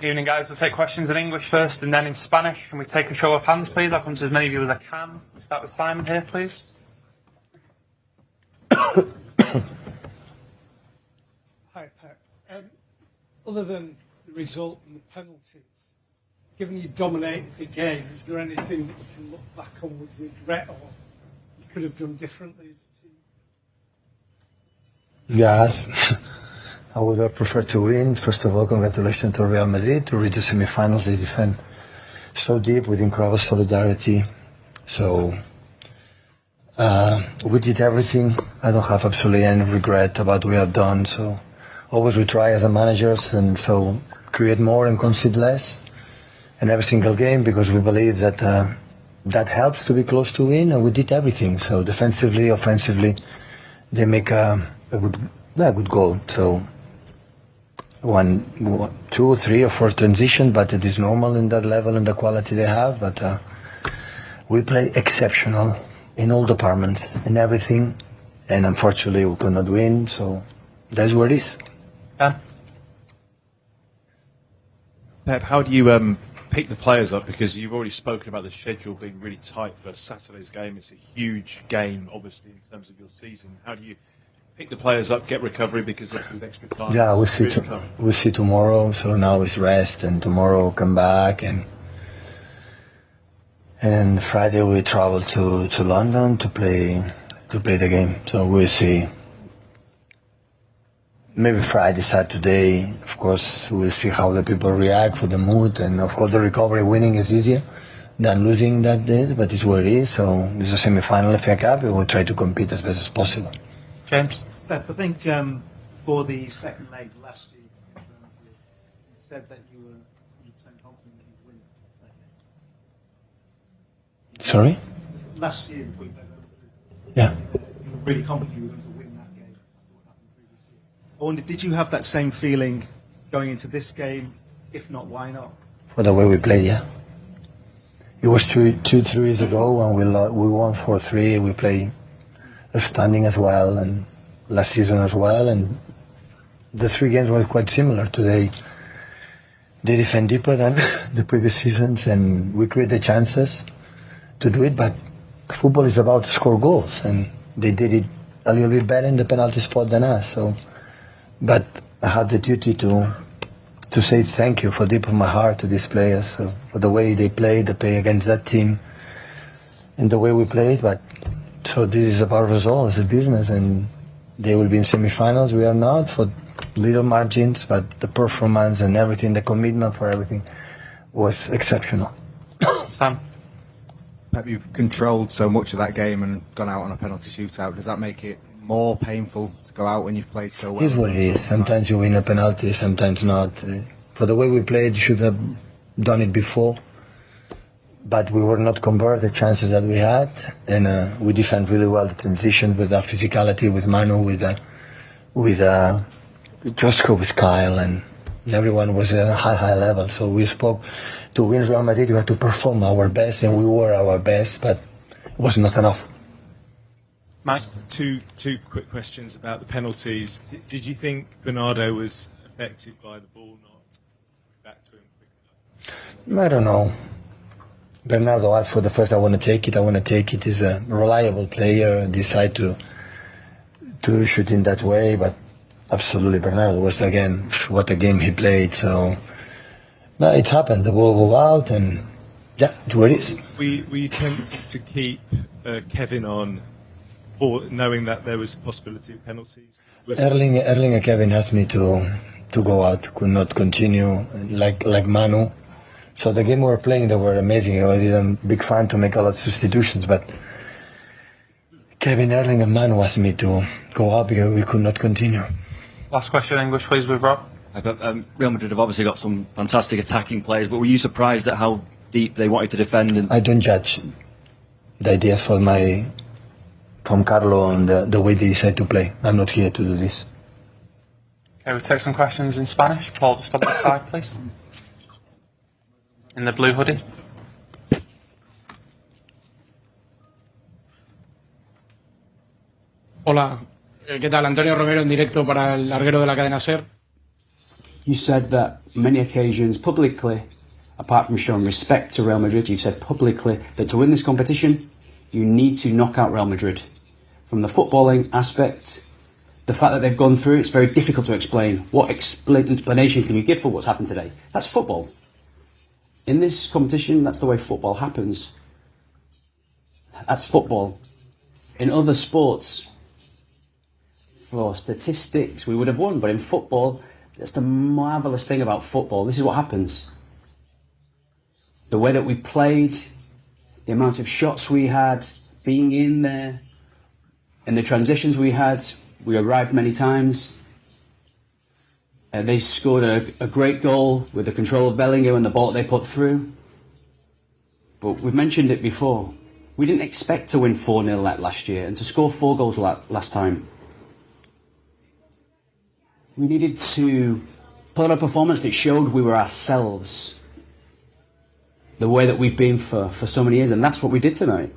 Evening, guys. We'll take questions in English first and then in Spanish. Can we take a show of hands, please? I'll come to as many of you as I can. We'll start with Simon here, please. Hi, Pep. Other than the result and the penalties, given you dominated the game, is there anything that you can look back on with regret or you could have done differently as a team? Yes, I would have preferred to win. First of all, congratulations to Real Madrid to reach the semi-finals. They defend so deep with incredible solidarity. So we did everything. I don't have absolutely any regret about what we have done. So always we try as a managers and so create more and concede less in every single game because we believe that that helps to be close to win. And we did everything. So defensively, offensively, they make a good goal. So 1, 2, 3 or 4 transition, but it is normal in that level and the quality they have. But we play exceptional in all departments and everything, and unfortunately we could not win. So that's where it is. Pep, how do you pick the players up? Because you've already spoken about the schedule being really tight for Saturday's game. It's a huge game, obviously, in terms of your season. How do you pick the players up, get recovery because of extra time? Yeah, we see tomorrow. So now it's rest, and tomorrow come back, and then Friday we travel to London to play the game. So we'll see. Maybe Friday, Saturday. Of course, we'll see how the people react for the mood, and of course the recovery. Winning is easier than losing that day, but it's what it is. So it's a semi-final FA Cup. We will try to compete as best as possible. James? Pep, I think for the second leg last year, you said that you were 100% confident that you'd win that game. Sorry? Last year, before you played Real Madrid, Yeah. you were really confident you were going to win that game after what happened the previous year. I wondered, did you have that same feeling going into this game? If not, why not? For the way we played, yeah. It was 3 years ago when we won 4-3. We played outstanding as well, and last season as well, and the 3 games were quite similar. Today, they defend deeper than the previous seasons, and we create the chances to do it. But football is about to score goals, and they did it a little bit better in the penalty spot than us. So, but I have the duty to say thank you for deep of my heart to these players for the way they play against that team, and the way we played. But so this is about results, it's a business, and they will be in semi-finals. We are not for little margins, but the performance and everything, the commitment for everything was exceptional. Sam? Pep, you've controlled so much of that game and gone out on a penalty shootout. Does that make it more painful to go out when you've played so well? It is what it is. Sometimes you win a penalty, sometimes not. For the way we played, you should have done it before. But we were not convert the chances that we had, and we defend really well the transition with our physicality, with Manu, with Josko, with Kyle, and everyone was at a high level. So we spoke to win Real Madrid, we had to perform our best, and we were our best, but it was not enough. Mike? Two quick questions about the penalties. Did you think Bernardo was affected by the ball not back to him quick enough? I don't know. Bernardo asked for the first, I want to take it. He's a reliable player, decide to shoot in that way, but absolutely Bernardo was, again, what a game he played. So no, it happened, the ball go out, and yeah, it's what it is. Were you tempted to keep Kevin on, or knowing that there was a possibility of penalties? Erling and Kevin asked me to go out, could not continue like Manu. So the game we were playing, they were amazing. I did a big fan to make a lot of substitutions, but Kevin, Erling and Manu asked me to go out because we could not continue. Last question in English, please, with Rob. Real Madrid have obviously got some fantastic attacking players, but were you surprised at how deep they wanted to defend? I don't judge the ideas from Carlo and the way they decide to play. I'm not here to do this. Okay, we'll take some questions in Spanish. Paul, just on this side, please. In the blue hoodie. Hola, ¿qué tal? Antonio Romero en directo para el larguero de la cadena SER. You said that on many occasions publicly, apart from showing respect to Real Madrid, you've said publicly that to win this competition, you need to knock out Real Madrid. From the footballing aspect, the fact that they've gone through, it's very difficult to explain. What explanation can you give for what's happened today? That's football. In this competition, that's the way football happens. That's football. In other sports, for statistics, we would have won, but in football, that's the marvellous thing about football. This is what happens. The way that we played, the amount of shots we had, being in there, and the transitions we had, we arrived many times. They scored a great goal with the control of Bellingham and the ball that they put through. But we've mentioned it before. We didn't expect to win 4-0 last year and to score 4 goals last time. We needed to put on a performance that showed we were ourselves. The way that we've been for so many years, and that's what we did tonight.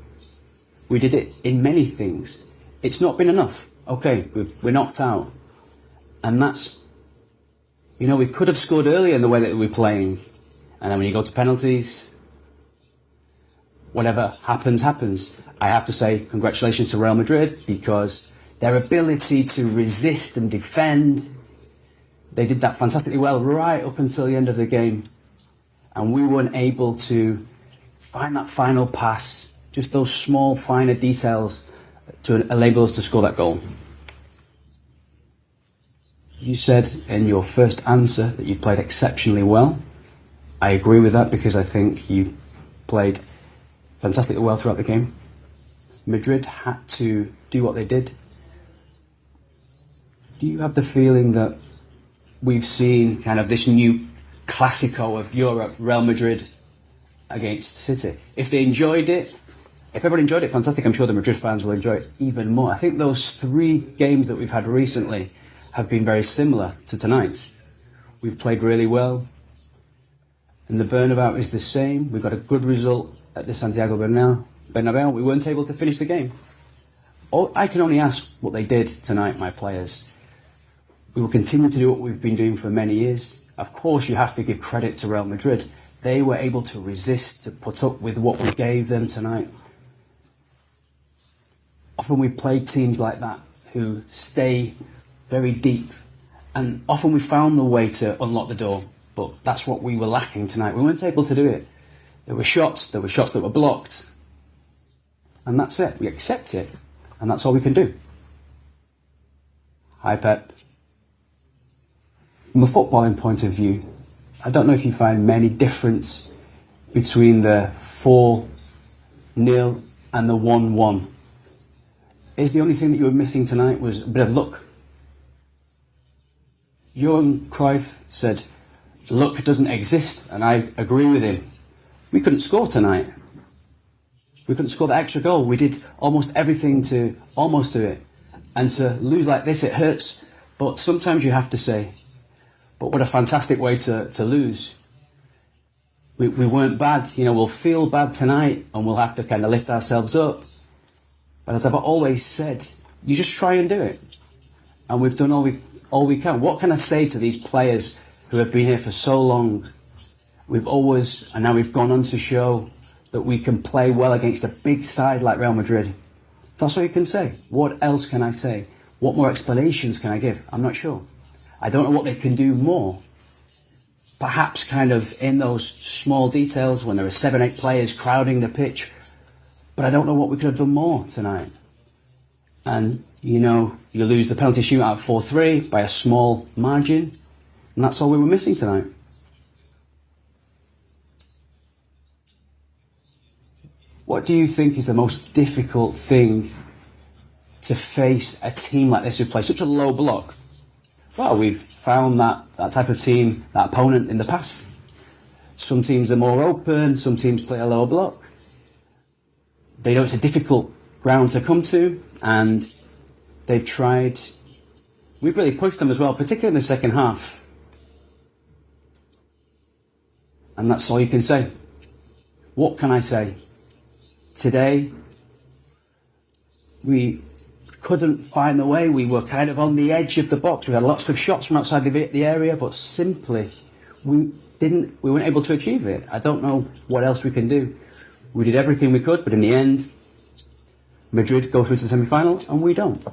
We did it in many things. It's not been enough. Okay, we're knocked out. And that's, we could have scored earlier in the way that we're playing. And then when you go to penalties, whatever happens, happens. I have to say congratulations to Real Madrid, because their ability to resist and defend, they did that fantastically well right up until the end of the game. And we weren't able to find that final pass, just those small, finer details to enable us to score that goal. You said in your first answer that you played exceptionally well. I agree with that, because I think you played fantastically well throughout the game. Madrid had to do what they did. Do you have the feeling that we've seen kind of this new Classico of Europe, Real Madrid against City? If they enjoyed it, if everyone enjoyed it, fantastic. I'm sure the Madrid fans will enjoy it even more. I think those 3 games that we've had recently have been very similar to tonight. We've played really well, and the Bernabeu is the same. We got a good result at the Santiago Bernabeu. We weren't able to finish the game. I can only ask what they did tonight, my players. We will continue to do what we've been doing for many years. Of course, you have to give credit to Real Madrid. They were able to resist, to put up with what we gave them tonight. Often we've played teams like that who stay very deep, and often we found the way to unlock the door, but that's what we were lacking tonight. We weren't able to do it. There were shots that were blocked, and that's it. We accept it, and that's all we can do. Hi, Pep. From a footballing point of view, I don't know if you find many difference between the 4-0 and the 1-1. Is the only thing that you were missing tonight was a bit of luck? Johan Cruyff said, luck doesn't exist, and I agree with him. We couldn't score tonight. We couldn't score the extra goal. We did almost everything to almost do it. And to lose like this, it hurts. But sometimes you have to say, but what a fantastic way to lose. We weren't bad. We'll feel bad tonight, and we'll have to kind of lift ourselves up. But as I've always said, you just try and do it. And we've done all we can. What can I say to these players who have been here for so long? And now we've gone on to show that we can play well against a big side like Real Madrid. That's all you can say. What else can I say? What more explanations can I give? I'm not sure. I don't know what they can do more. Perhaps kind of in those small details when there are 7-8 players crowding the pitch. But I don't know what we could have done more tonight. And, you lose the penalty shootout 4-3 by a small margin. And that's all we were missing tonight. What do you think is the most difficult thing to face a team like this who plays such a low block? Well, we've found that type of team, that opponent in the past. Some teams are more open, some teams play a lower block. They know it's a difficult ground to come to, and they've tried. We've really pushed them as well, particularly in the second half. And that's all you can say. What can I say? Today, we couldn't find the way. We were kind of on the edge of the box. We had lots of shots from outside the area, but simply we weren't able to achieve it. I don't know what else we can do. We did everything we could, but in the end, Madrid go through to the semi-final and we don't.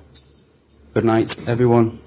Good night, everyone.